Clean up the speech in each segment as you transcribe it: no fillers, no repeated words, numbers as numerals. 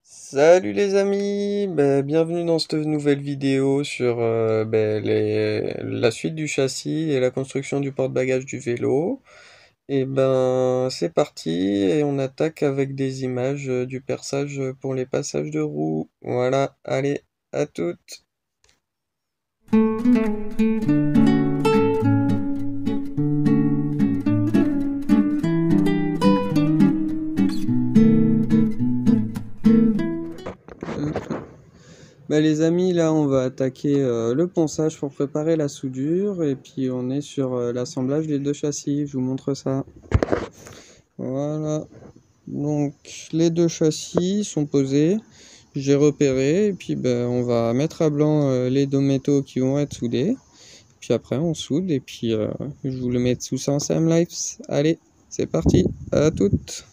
Salut les amis, bienvenue dans cette nouvelle vidéo sur la suite du châssis et la construction du porte-bagages du vélo. Et ben c'est parti et on attaque avec des images du perçage pour les passages de roues. Voilà, allez, à toutes. Les amis, là on va attaquer le ponçage pour préparer la soudure et puis on est sur l'assemblage des deux châssis, je vous montre ça. Voilà, donc les deux châssis sont posés, j'ai repéré et puis on va mettre à blanc les deux métaux qui vont être soudés. Puis après on soude et puis je vous le mets tout ça en Sam Lives. Allez, c'est parti, à toutes.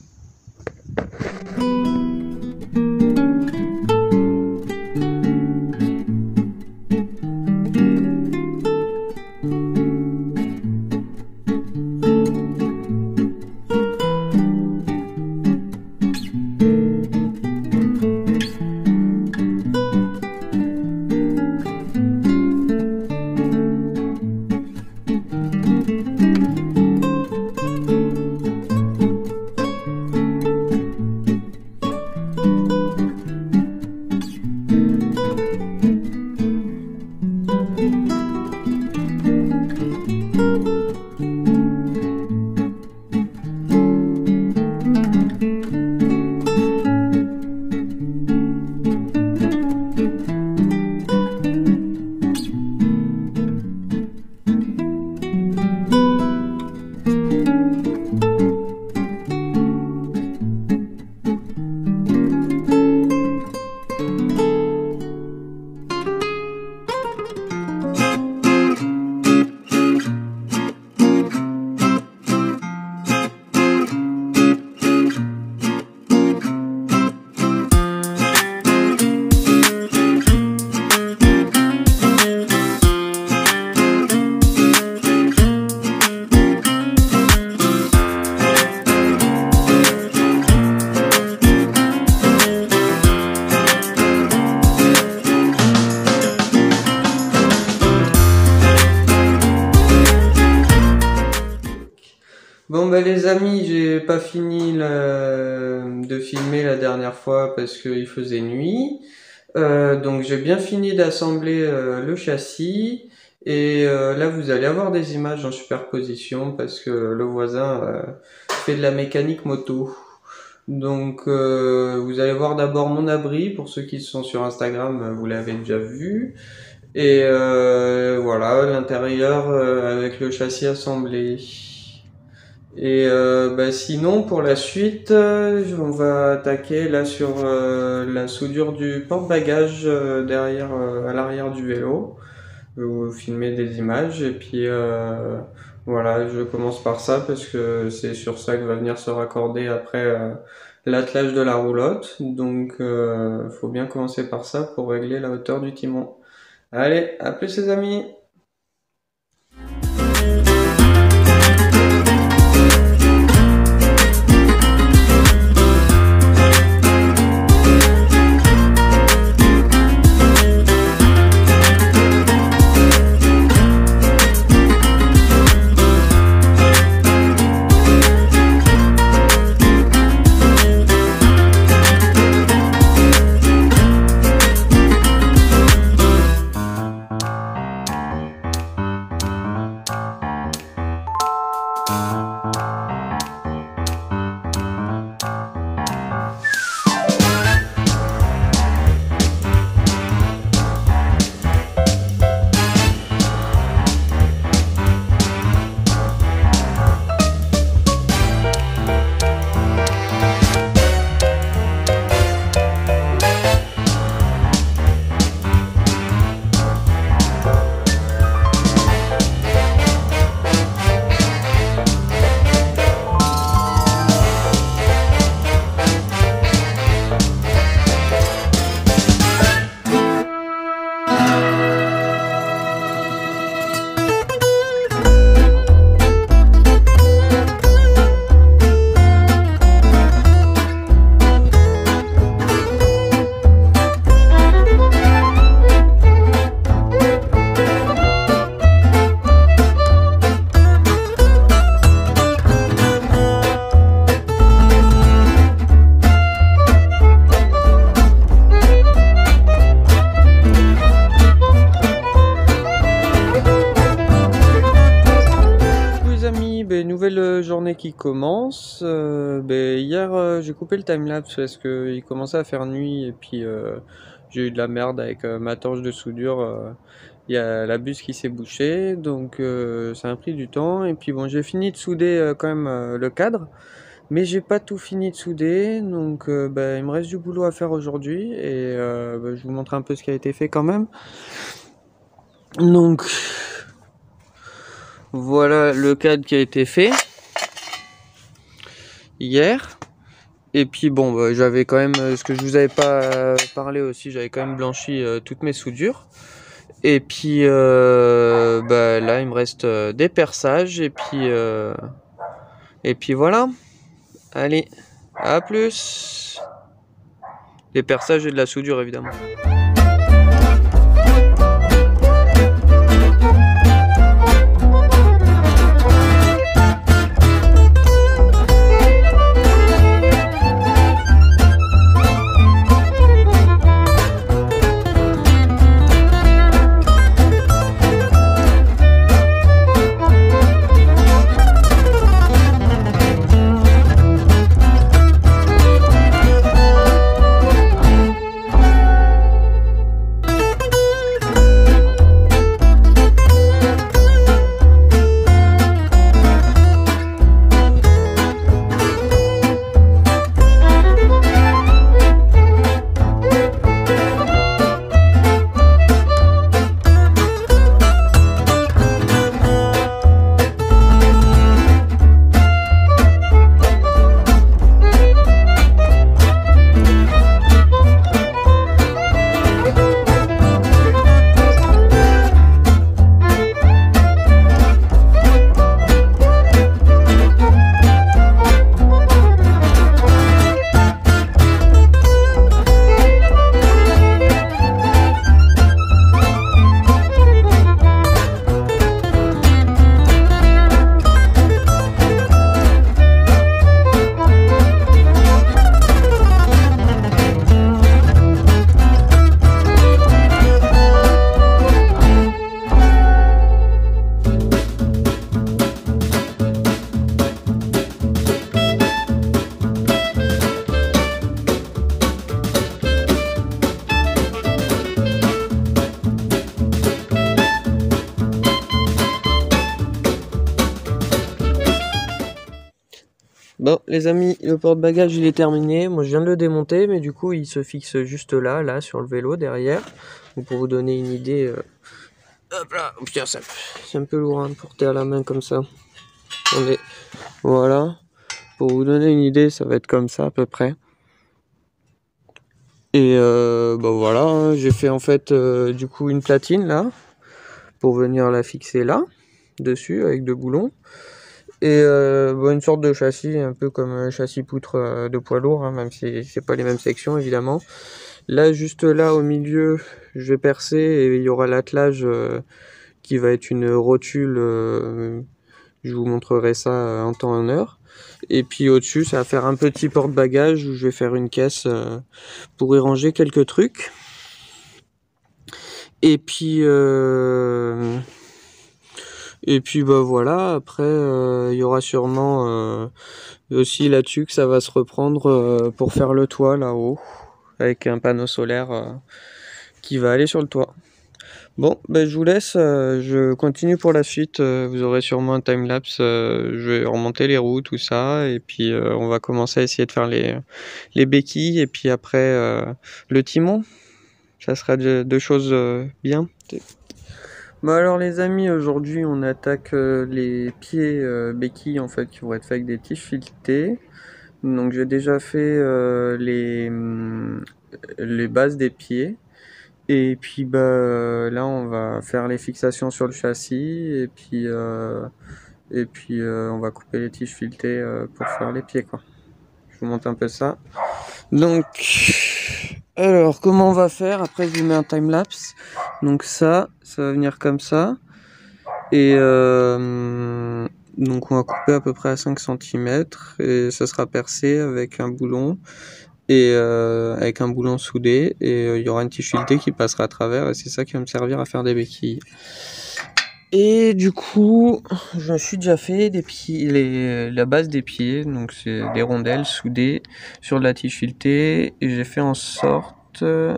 Bon les amis, j'ai pas fini de filmer la dernière fois parce qu'il faisait nuit. Donc j'ai bien fini d'assembler le châssis et là vous allez avoir des images en superposition parce que le voisin fait de la mécanique moto. Donc vous allez voir d'abord mon abri, pour ceux qui sont sur Instagram vous l'avez déjà vu. Et voilà l'intérieur avec le châssis assemblé. Et sinon pour la suite on va attaquer là sur la soudure du porte-bagages derrière à l'arrière du vélo. Je vais vous filmer des images et puis voilà, je commence par ça parce que c'est sur ça que va venir se raccorder après l'attelage de la roulotte. Donc faut bien commencer par ça pour régler la hauteur du timon. Allez, à plus les amis. commence. Hier, j'ai coupé le timelapse parce qu'il commençait à faire nuit et puis j'ai eu de la merde avec ma torche de soudure. Il y a la buse qui s'est bouchée, donc ça a pris du temps. Et puis bon, j'ai fini de souder quand même le cadre, mais j'ai pas tout fini de souder, donc il me reste du boulot à faire aujourd'hui et je vous montre un peu ce qui a été fait quand même. Donc voilà le cadre qui a été fait hier. Et puis bon, j'avais quand même, ce que je vous avais pas parlé aussi, j'avais quand même blanchi toutes mes soudures. Et puis là, il me reste des perçages et puis voilà. Allez, à plus. Des perçages et de la soudure évidemment. Bon les amis, le porte-bagages il est terminé, moi je viens de le démonter mais du coup il se fixe juste là sur le vélo derrière. Donc pour vous donner une idée, hop là, oh putain c'est un peu lourd à porter à la main comme ça. Attendez, voilà, pour vous donner une idée ça va être comme ça à peu près. Et voilà, hein, j'ai fait en fait du coup une platine là, pour venir la fixer là, dessus avec deux boulons. Et une sorte de châssis, un peu comme un châssis poutre de poids lourd, hein, même si c'est pas les mêmes sections évidemment. Là, juste là au milieu, je vais percer et il y aura l'attelage qui va être une rotule. Je vous montrerai ça en temps et en heure. Et puis au-dessus, ça va faire un petit porte-bagages où je vais faire une caisse pour y ranger quelques trucs. Et puis voilà, après il y aura sûrement aussi là-dessus que ça va se reprendre pour faire le toit là-haut, avec un panneau solaire qui va aller sur le toit. Bon, je vous laisse, je continue pour la suite, vous aurez sûrement un timelapse, je vais remonter les roues, tout ça, et puis on va commencer à essayer de faire les béquilles, et puis après le timon, ça sera deux choses bien. Alors les amis, aujourd'hui on attaque les pieds béquilles en fait qui vont être faits avec des tiges filetées. Donc j'ai déjà fait les bases des pieds. Et puis là on va faire les fixations sur le châssis et puis on va couper les tiges filetées pour faire les pieds quoi. Je vous montre un peu ça. Donc alors comment on va faire? Après je vous mets un timelapse. Donc ça va venir comme ça. Et donc on va couper à peu près à 5 cm et ça sera percé avec un boulon et avec un boulon soudé et il y aura une tige filetée qui passera à travers et c'est ça qui va me servir à faire des béquilles. Et du coup, je me suis déjà fait des pieds, la base des pieds, donc c'est des rondelles soudées sur de la tige filetée. Et j'ai fait en sorte en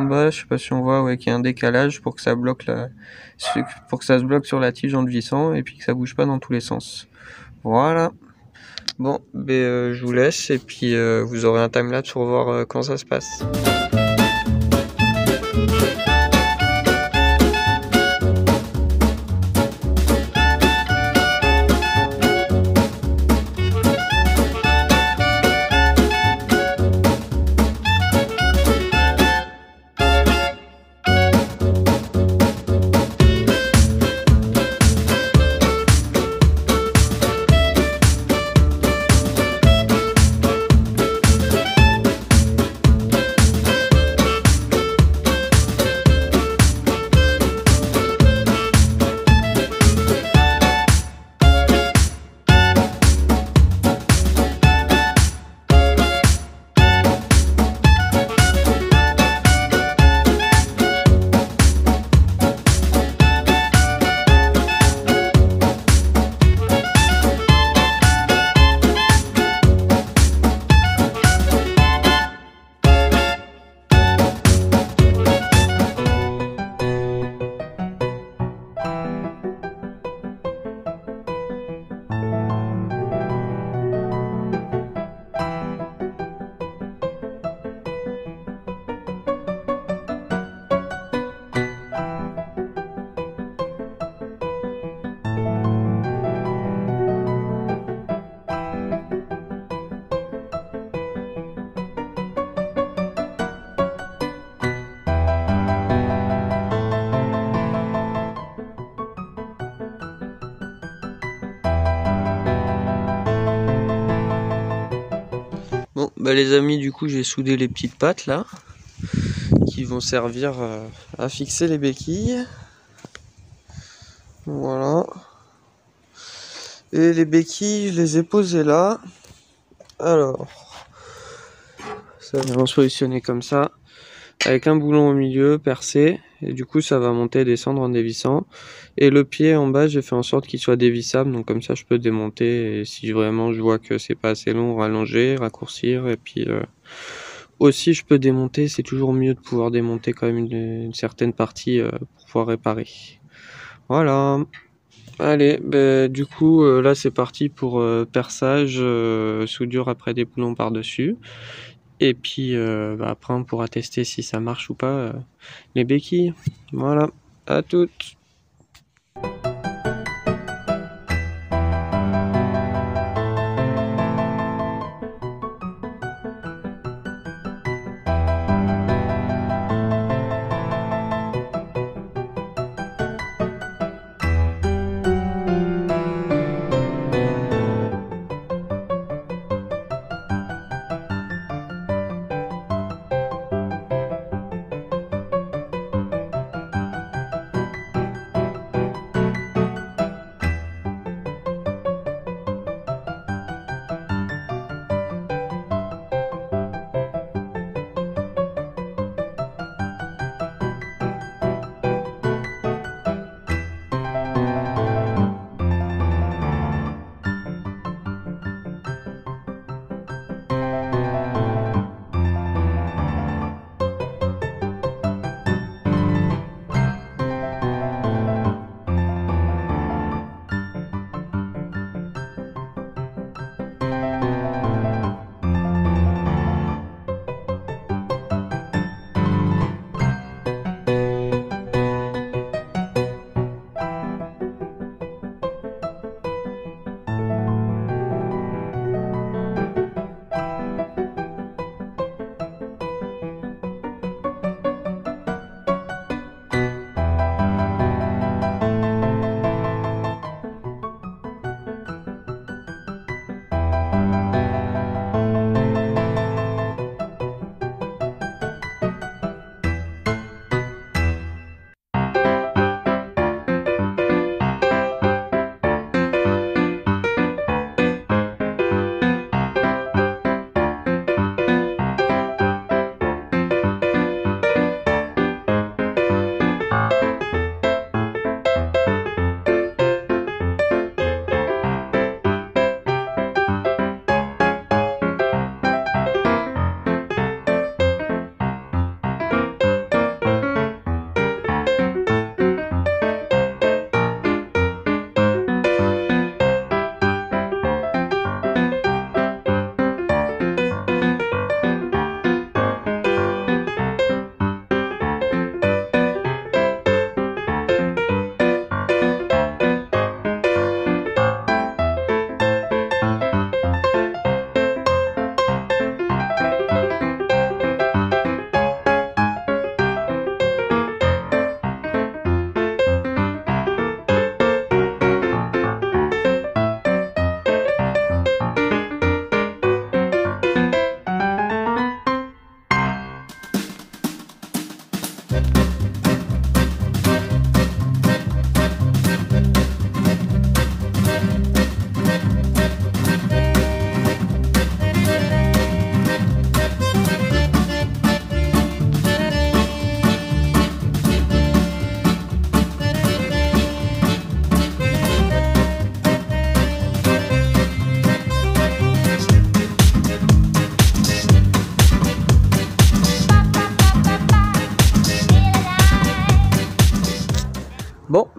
bas, je sais pas si on voit, ouais, qu'il y a un décalage pour que ça pour que ça se bloque sur la tige en le vissant et puis que ça bouge pas dans tous les sens. Voilà. Bon, je vous laisse et puis vous aurez un timelapse pour voir quand ça se passe. Bon, les amis, du coup, j'ai soudé les petites pattes là, qui vont servir à fixer les béquilles. Voilà. Et les béquilles, je les ai posées là. Alors, ça va se positionner comme ça, avec un boulon au milieu percé, et du coup ça va monter et descendre en dévissant. Et le pied en bas, j'ai fait en sorte qu'il soit dévissable, donc comme ça je peux démonter, et si vraiment je vois que c'est pas assez long, rallonger, raccourcir, et puis aussi je peux démonter. C'est toujours mieux de pouvoir démonter quand même une certaine partie pour pouvoir réparer. Voilà. Allez, du coup là c'est parti pour perçage, soudure après des boulons par-dessus. Et puis après on pourra tester si ça marche ou pas les béquilles. Voilà, à toutes.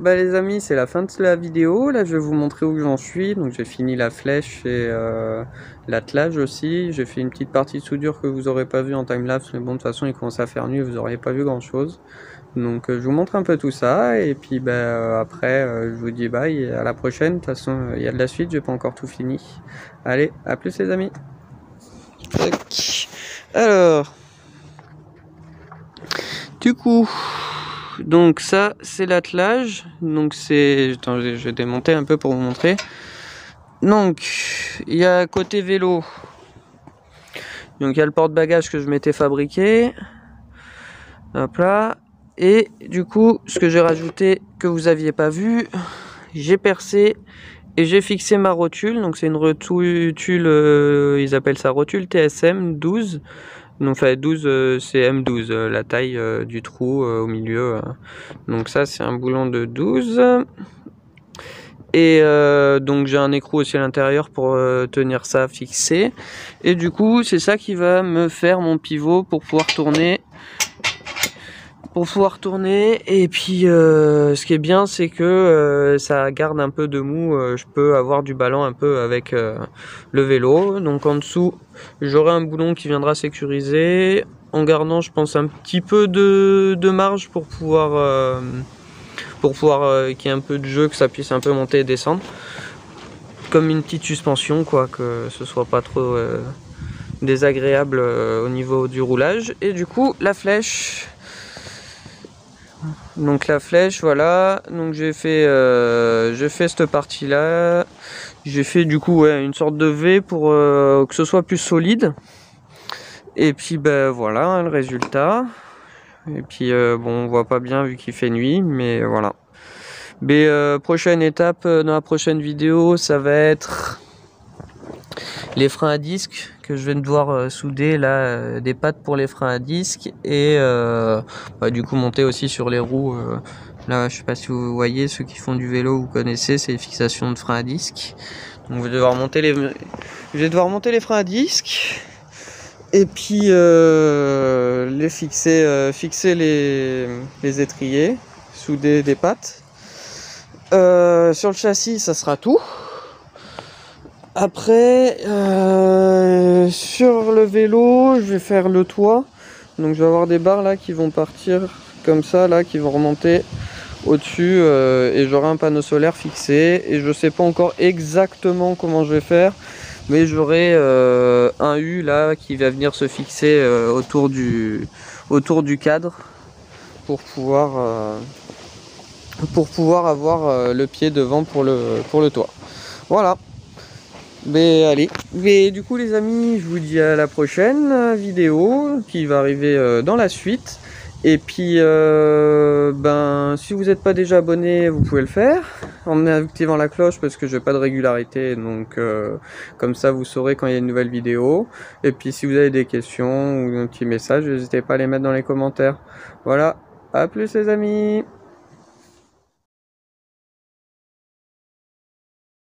bah les amis, c'est la fin de la vidéo. Là, je vais vous montrer où j'en suis. Donc, j'ai fini la flèche et l'attelage aussi. J'ai fait une petite partie de soudure que vous aurez pas vu en timelapse. Mais bon, de toute façon, il commence à faire nuit, vous auriez pas vu grand-chose. Donc, je vous montre un peu tout ça. Et puis, après, je vous dis bye et à la prochaine. De toute façon, il y a de la suite, j'ai pas encore tout fini. Allez, à plus les amis. Tac. Alors, du coup... Donc ça c'est l'attelage, donc c'est... Attends, je vais démonter un peu pour vous montrer. Donc il y a côté vélo, donc il y a le porte-bagages que je m'étais fabriqué, hop là, et du coup ce que j'ai rajouté que vous aviez pas vu, j'ai percé et j'ai fixé ma rotule, donc c'est une rotule, ils appellent ça rotule TSM 12. Donc enfin 12 c'est M12 la taille du trou au milieu. Donc ça c'est un boulon de 12. Et donc j'ai un écrou aussi à l'intérieur pour tenir ça fixé. Et du coup c'est ça qui va me faire mon pivot pour pouvoir tourner. Et puis ce qui est bien c'est que ça garde un peu de mou, je peux avoir du ballon un peu avec le vélo. Donc en dessous j'aurai un boulon qui viendra sécuriser en gardant je pense un petit peu de marge pour pouvoir qu'il y ait un peu de jeu, que ça puisse un peu monter et descendre comme une petite suspension quoi, que ce soit pas trop désagréable au niveau du roulage. Et du coup la flèche, donc la flèche voilà, donc j'ai fait cette partie là, j'ai fait du coup une sorte de V pour que ce soit plus solide. Et puis voilà le résultat. Et puis bon on voit pas bien vu qu'il fait nuit, mais voilà. Mais prochaine étape dans la prochaine vidéo, ça va être les freins à disque que je vais devoir souder là, des pattes pour les freins à disque et du coup monter aussi sur les roues. Là, je sais pas si vous voyez, ceux qui font du vélo, vous connaissez, c'est les fixations de freins à disque. Donc je vais devoir monter les freins à disque et puis les fixer les étriers, souder des pattes. Sur le châssis, ça sera tout. Après, sur le vélo, je vais faire le toit. Donc je vais avoir des barres là qui vont partir comme ça, là, qui vont remonter au-dessus. Et j'aurai un panneau solaire fixé. Et je sais pas encore exactement comment je vais faire. Mais j'aurai un U là qui va venir se fixer autour du cadre pour pouvoir avoir le pied devant pour le toit. Voilà. Mais allez, mais du coup les amis, je vous dis à la prochaine vidéo qui va arriver dans la suite. Et puis si vous n'êtes pas déjà abonné, vous pouvez le faire en activant la cloche parce que j'ai pas de régularité, donc comme ça vous saurez quand il y a une nouvelle vidéo. Et puis si vous avez des questions ou un petit message, n'hésitez pas à les mettre dans les commentaires. Voilà, à plus les amis.